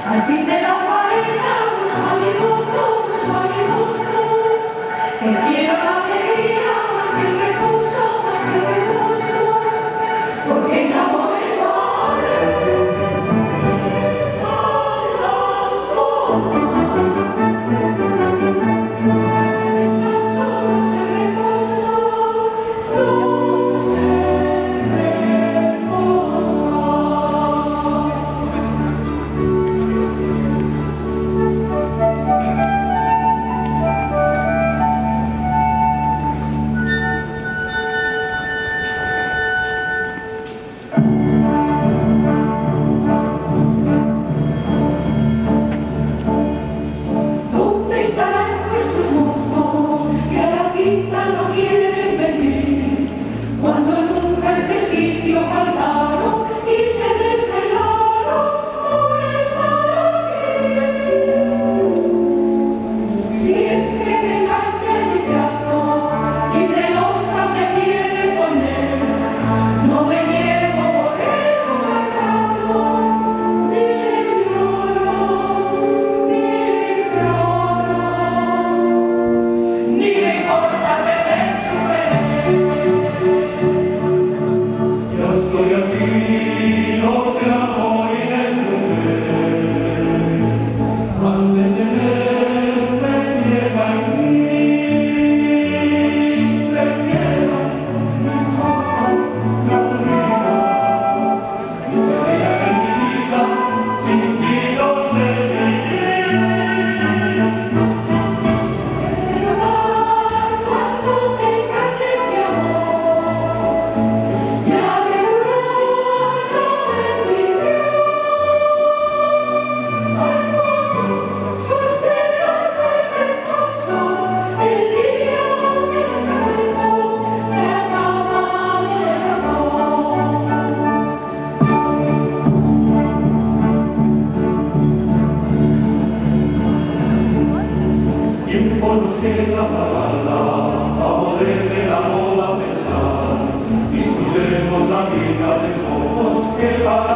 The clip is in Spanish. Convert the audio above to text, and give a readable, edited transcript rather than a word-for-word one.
Al fin de la faena, un salimoto, que quiero la alegría más que el recurso, porque el amor es vale, son las cosas. Descanso, no se reposa, no se reposa. ¿Dónde estarán nuestros mozos que a la cita no quieren venir? Cuando nunca este sitio faltaron y se desvelaron por estar aquí. Si es que me engaña el invierno y celosa me quiere poner, no me llevo por él un maltrato, ni le lloro, ni le imploro, ni me importa perder su querer. Yo estoy aquí, no te amo y desnudé. Has de tenerte ciega en mí, te quiero, la vida, sería de mi vida, sin ti no sé vivir. Quiero dar cuando tengas este amor y asegurar la bendición. Al modo soltero perfectoso, el día que nos casemos se acaba mi desamor. Tiempo nos queda para poder el amor a pensar, disfrutemos la vida de ojos que para